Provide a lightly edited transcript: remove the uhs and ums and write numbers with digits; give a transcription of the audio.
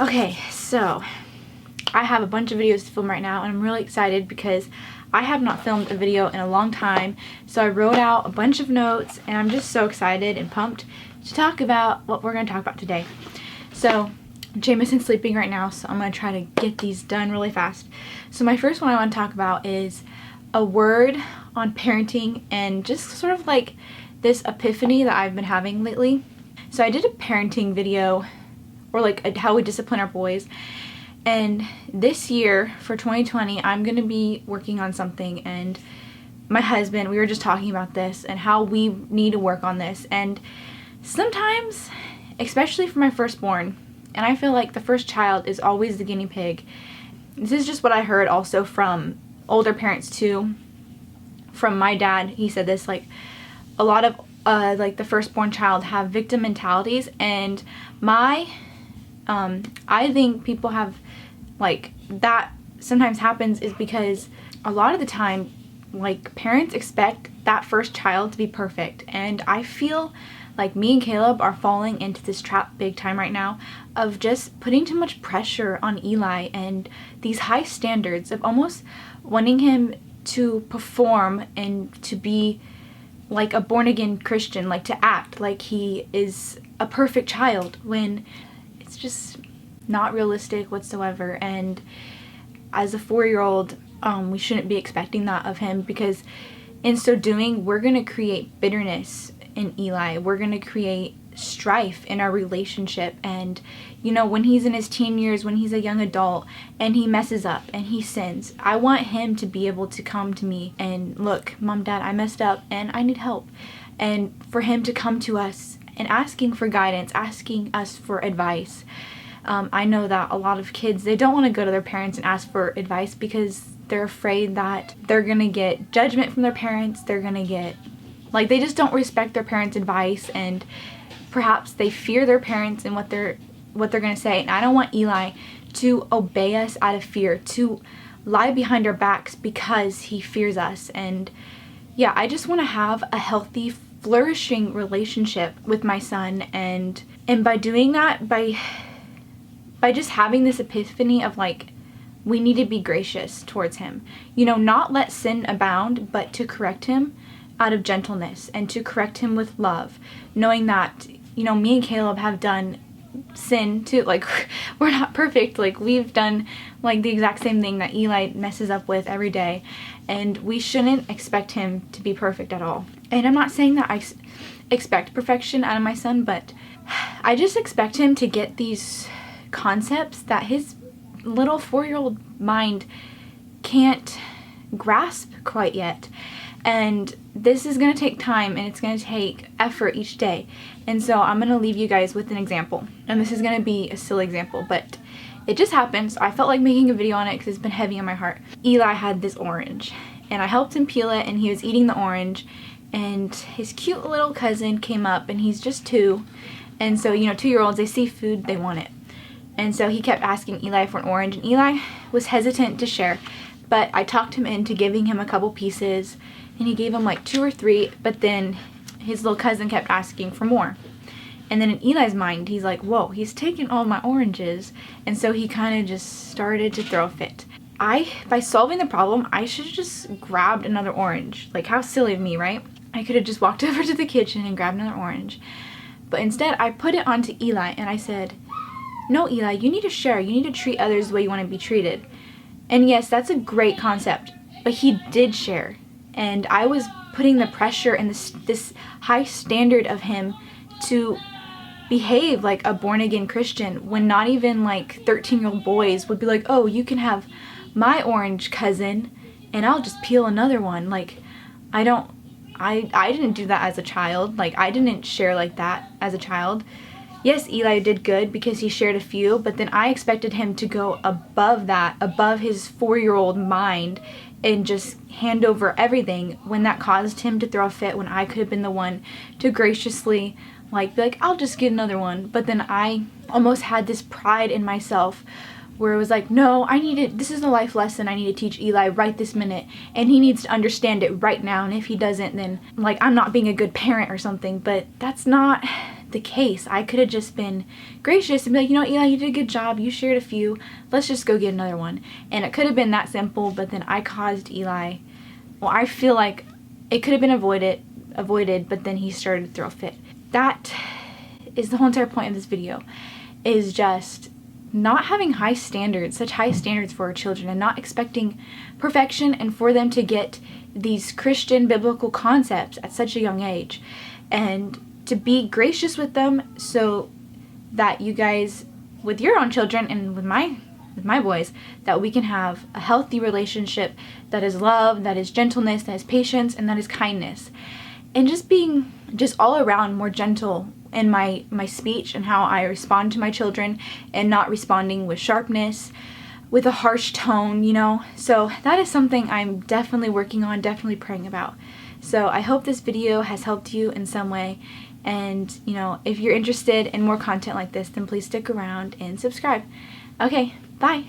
Okay, so I have a bunch of videos to film right now, and I'm really excited because I have not filmed a video in a long time. So I wrote out a bunch of notes, and I'm just so excited and pumped to talk about what we're going to talk about today. So Jameson's sleeping right now, so I'm going to try to get these done really fast. So my first one I want to talk about is a word on parenting and just sort of like this epiphany that I've been having lately. So I did a parenting video, or like how we discipline our boys, and this year for 2020 I'm gonna be working on something, and my husband, we were just talking about this and how we need to work on this. And sometimes, especially for my firstborn, and I feel like the first child is always the guinea pig. This is just what I heard also from older parents too. From my dad, he said this, like a lot of like the firstborn child have victim mentalities, and I think people have like that sometimes happens is because a lot of the time like parents expect that first child to be perfect, and I feel like me and Caleb are falling into this trap big time right now of just putting too much pressure on Eli and these high standards of almost wanting him to perform and to be like a born-again Christian, like to act like he is a perfect child when it's just not realistic whatsoever. And as a 4-year-old, we shouldn't be expecting that of him, because in so doing, we're going to create bitterness in Eli. We're going to create strife in our relationship. And you know, when he's in his teen years, when he's a young adult and he messes up and he sins, I want him to be able to come to me and look, Mom, Dad, I messed up and I need help. And for him to come to us and asking for guidance, asking us for advice. I know that a lot of kids, they don't want to go to their parents and ask for advice because they're afraid that they're going to get judgment from their parents. They're going to get, like, they just don't respect their parents' advice, and perhaps they fear their parents and what they're going to say. And I don't want Eli to obey us out of fear, to lie behind our backs because he fears us. And yeah, I just want to have a healthy, flourishing relationship with my son. And by doing that, by just having this epiphany of like, we need to be gracious towards him. You know, not let sin abound, but to correct him out of gentleness and to correct him with love, knowing that, you know, me and Caleb have done sin too. Like, we're not perfect. Like, we've done like the exact same thing that Eli messes up with every day, and we shouldn't expect him to be perfect at all. And I'm not saying that I expect perfection out of my son, but I just expect him to get these concepts that his little 4-year-old mind can't grasp quite yet. And this is going to take time, and it's going to take effort each day. And so I'm going to leave you guys with an example. And this is going to be a silly example, but it just happened. So I felt like making a video on it because it's been heavy on my heart. Eli had this orange, and I helped him peel it, and he was eating the orange. And his cute little cousin came up, and he's just 2. And so, you know, 2-year-olds, they see food, they want it. And so he kept asking Eli for an orange, and Eli was hesitant to share. But I talked him into giving him a couple pieces, and he gave him like 2 or 3, but then his little cousin kept asking for more. And then in Eli's mind, he's like, whoa, he's taking all my oranges. And so he kind of just started to throw a fit. By solving the problem, I should have just grabbed another orange. Like, how silly of me, right? I could have just walked over to the kitchen and grabbed another orange. But instead, I put it onto Eli, and I said, no, Eli, you need to share. You need to treat others the way you want to be treated. And yes, that's a great concept, but he did share. And I was putting the pressure and this high standard of him to behave like a born-again Christian, when not even like 13-year-old boys would be like, oh, you can have my orange, cousin, and I'll just peel another one. Like, I didn't do that as a child. Like, I didn't share like that as a child. Yes, Eli did good because he shared a few, but then I expected him to go above that, above his 4-year-old mind, and just hand over everything, when that caused him to throw a fit, when I could have been the one to graciously like be like, I'll just get another one. But then I almost had this pride in myself where it was like, no, this is a life lesson I need to teach Eli right this minute, and he needs to understand it right now, and if he doesn't, then like I'm not being a good parent or something. But that's not the case. I could have just been gracious and be like, you know, Eli, you did a good job. You shared a few. Let's just go get another one. And it could have been that simple, but then I caused Eli, well, I feel like it could have been avoided, but then he started to throw a fit. That is the whole entire point of this video, is just not having high standards, such high standards for our children, and not expecting perfection and for them to get these Christian biblical concepts at such a young age, and to be gracious with them so that you guys, with your own children and with my boys, that we can have a healthy relationship that is love, that is gentleness, that is patience, and that is kindness. And just being just all around more gentle in my speech and how I respond to my children, and not responding with sharpness, with a harsh tone, you know. So that is something I'm definitely working on, definitely praying about. So I hope this video has helped you in some way. And, you know, if you're interested in more content like this, then please stick around and subscribe. Okay, bye.